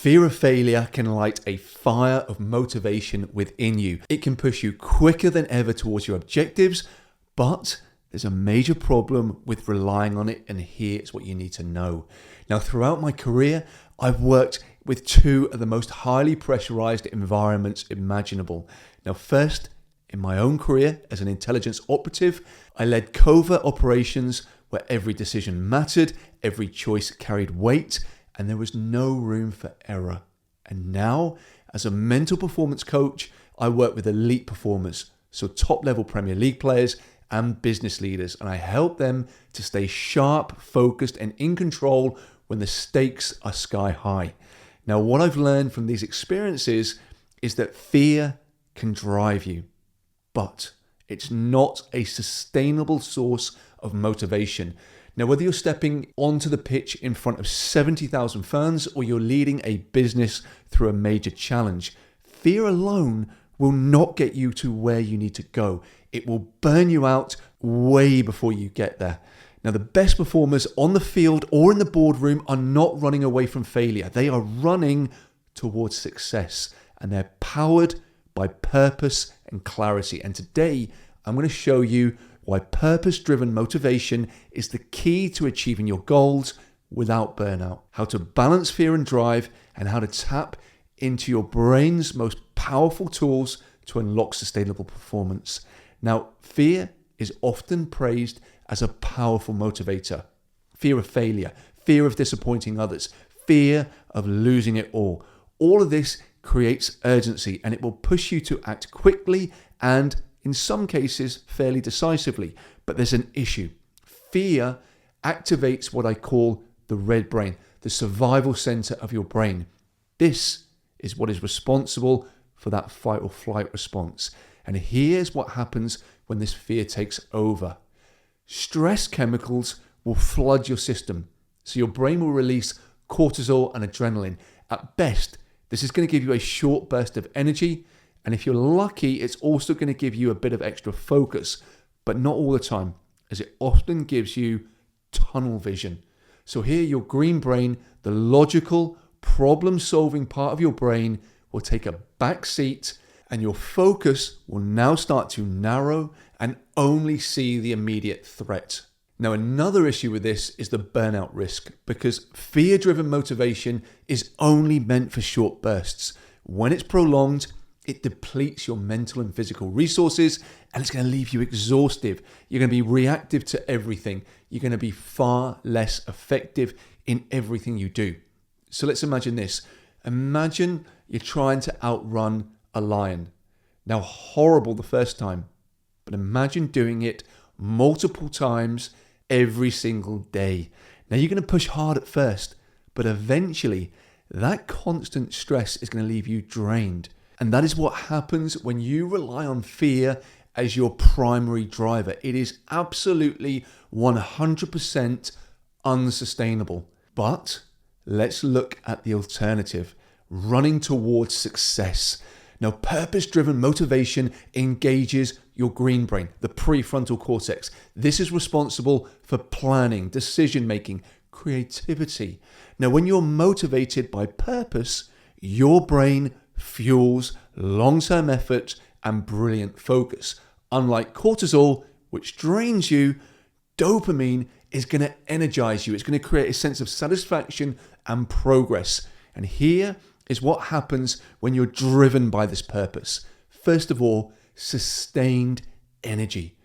Fear of failure can light a fire of motivation within you. It can push you quicker than ever towards your objectives, but there's a major problem with relying on it, and here's what you need to know. Now, throughout my career, I've worked with two of the most highly pressurized environments imaginable. Now, first, in my own career as an intelligence operative, I led covert operations where every decision mattered, every choice carried weight, and there was no room for error. And now, as a mental performance coach, I work with elite performers, so top-level Premier League players and business leaders, and I help them to stay sharp, focused, and in control when the stakes are sky high. Now, what I've learned from these experiences is that fear can drive you, but it's not a sustainable source of motivation. Now, whether you're stepping onto the pitch in front of 70,000 fans or you're leading a business through a major challenge, fear alone will not get you to where you need to go. It will burn you out way before you get there. Now, the best performers on the field or in the boardroom are not running away from failure. They are running towards success, and they're powered by purpose and clarity. And today, I'm going to show you why purpose-driven motivation is the key to achieving your goals without burnout, how to balance fear and drive, and how to tap into your brain's most powerful tools to unlock sustainable performance. Now, fear is often praised as a powerful motivator. Fear of failure, fear of disappointing others, fear of losing it all. All of this creates urgency, and it will push you to act quickly and, in some cases, fairly decisively. But there's an issue. Fear activates what I call the red brain, the survival center of your brain. This is what is responsible for that fight or flight response. And here's what happens when this fear takes over. Stress chemicals will flood your system. So your brain will release cortisol and adrenaline. At best, this is going to give you a short burst of energy. And if you're lucky, it's also going to give you a bit of extra focus, but not all the time, as it often gives you tunnel vision. So here, your green brain, the logical, problem-solving part of your brain, will take a back seat, and your focus will now start to narrow and only see the immediate threat. Now, another issue with this is the burnout risk, because fear-driven motivation is only meant for short bursts. When it's prolonged, it depletes your mental and physical resources, and it's going to leave you exhausted. You're going to be reactive to everything. You're going to be far less effective in everything you do. So let's imagine this. Imagine you're trying to outrun a lion. Now, horrible the first time, but imagine doing it multiple times every single day. Now, you're going to push hard at first, but eventually that constant stress is going to leave you drained. And that is what happens when you rely on fear as your primary driver. It is absolutely 100% unsustainable. But let's look at the alternative, running towards success. Now, purpose-driven motivation engages your green brain, the prefrontal cortex. This is responsible for planning, decision-making, creativity. Now, when you're motivated by purpose, your brain fuels long-term effort and brilliant focus. Unlike cortisol, which drains you, dopamine is going to energize you. It's going to create a sense of satisfaction and progress. And here is what happens when you're driven by this purpose. First of all, sustained energy.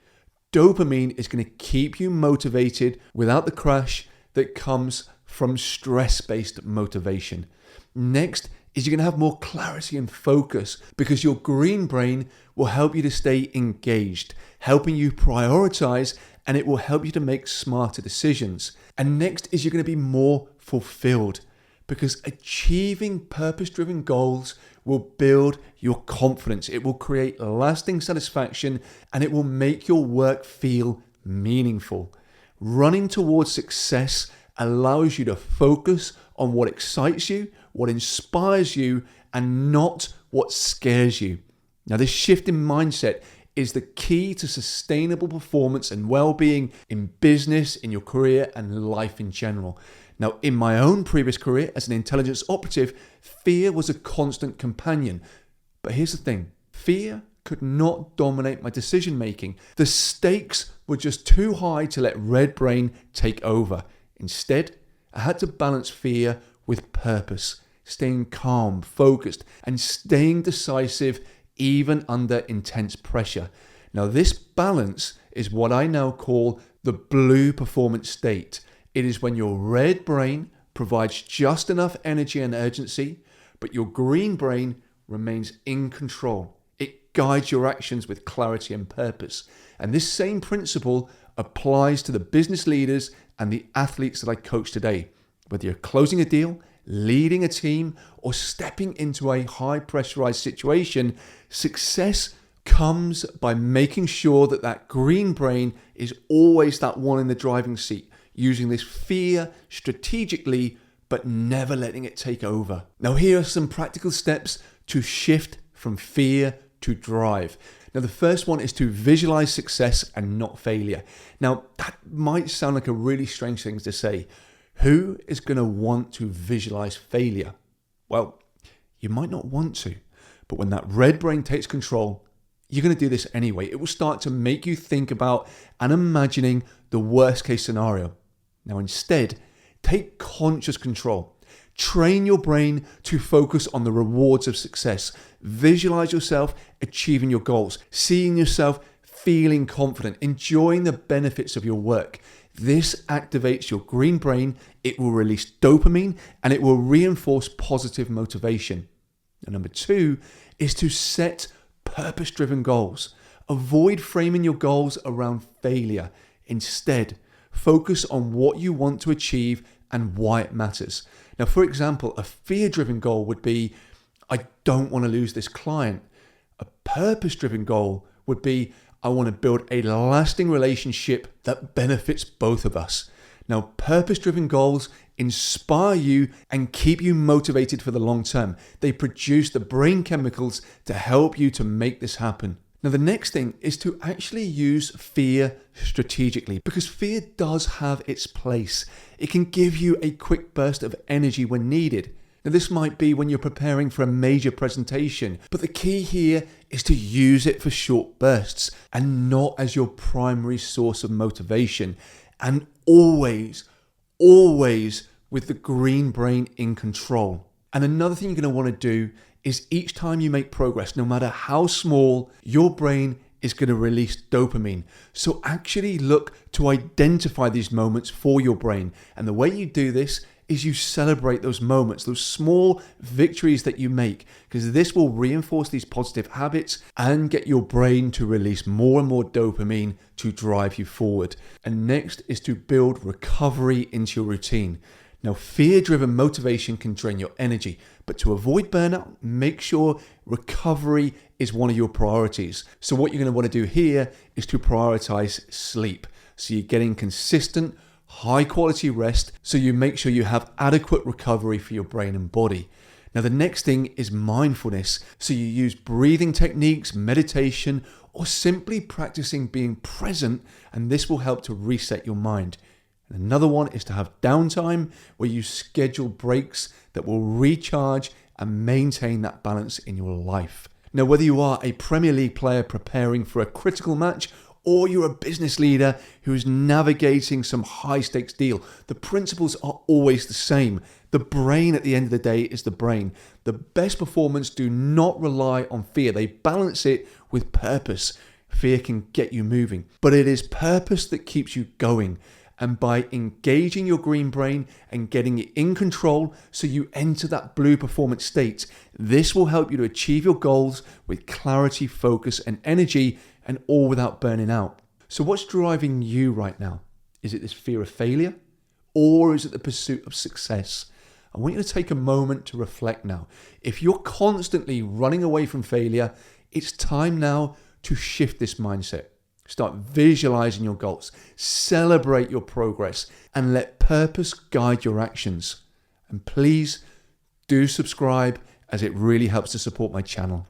Dopamine is going to keep you motivated without the crash that comes from stress-based motivation. Next is you're going to have more clarity and focus because your green brain will help you to stay engaged, helping you prioritize, and it will help you to make smarter decisions. And next is you're going to be more fulfilled because achieving purpose-driven goals will build your confidence. It will create lasting satisfaction, and it will make your work feel meaningful. Running towards success allows you to focus on what excites you, what inspires you, and not what scares you. Now, this shift in mindset is the key to sustainable performance and well-being in business, in your career, and life in general. Now, in my own previous career as an intelligence operative, fear was a constant companion. But here's the thing, fear could not dominate my decision making. The stakes were just too high to let red brain take over. Instead, I had to balance fear with purpose, staying calm, focused, and staying decisive even under intense pressure. Now, this balance is what I now call the blue performance state. It is when your red brain provides just enough energy and urgency, but your green brain remains in control. It guides your actions with clarity and purpose. And this same principle applies to the business leaders and the athletes that I coach today. Whether you're closing a deal, leading a team, or stepping into a high pressurized situation, success comes by making sure that that green brain is always that one in the driving seat, using this fear strategically, but never letting it take over. Now, here are some practical steps to shift from fear to drive. Now, the first one is to visualize success and not failure. Now, that might sound like a really strange thing to say. Who is going to want to visualize failure? Well, you might not want to, but when that red brain takes control, you're going to do this anyway. It will start to make you think about and imagining the worst case scenario. Now, instead, take conscious control. Train your brain to focus on the rewards of success. Visualize yourself achieving your goals, seeing yourself feeling confident, enjoying the benefits of your work. This activates your green brain, it will release dopamine, and it will reinforce positive motivation. And number 2 is to set purpose-driven goals. Avoid framing your goals around failure. Instead, focus on what you want to achieve and why it matters. Now, for example, a fear-driven goal would be, I don't want to lose this client. A purpose-driven goal would be, I want to build a lasting relationship that benefits both of us. Now, purpose-driven goals inspire you and keep you motivated for the long term. They produce the brain chemicals to help you to make this happen. Now, the next thing is to actually use fear strategically, because fear does have its place. It can give you a quick burst of energy when needed. Now, this might be when you're preparing for a major presentation, but the key here is to use it for short bursts and not as your primary source of motivation. And always with the green brain in control. And another thing you're going to want to do is each time you make progress, no matter how small, your brain is going to release dopamine. So actually look to identify these moments for your brain. And the way you do this is you celebrate those moments, those small victories that you make, because this will reinforce these positive habits and get your brain to release more and more dopamine to drive you forward. And next is to build recovery into your routine. Now, fear-driven motivation can drain your energy, but to avoid burnout, make sure recovery is one of your priorities. So what you're going to want to do here is to prioritize sleep. So you're getting consistent, high quality rest, so you make sure you have adequate recovery for your brain and body. Now, the next thing is mindfulness. So you use breathing techniques, meditation, or simply practicing being present, and this will help to reset your mind. And another one is to have downtime, where you schedule breaks that will recharge and maintain that balance in your life. Now, whether you are a Premier League player preparing for a critical match, or you're a business leader who is navigating some high stakes deal, the principles are always the same. The brain at the end of the day is the brain. The best performance do not rely on fear. They balance it with purpose. Fear can get you moving, but it is purpose that keeps you going. And by engaging your green brain and getting it in control so you enter that blue performance state, this will help you to achieve your goals with clarity, focus, and energy, and all without burning out. So what's driving you right now? Is it this fear of failure? Or is it the pursuit of success? I want you to take a moment to reflect now. If you're constantly running away from failure, it's time now to shift this mindset. Start visualizing your goals, celebrate your progress, and let purpose guide your actions. And please do subscribe, as it really helps to support my channel.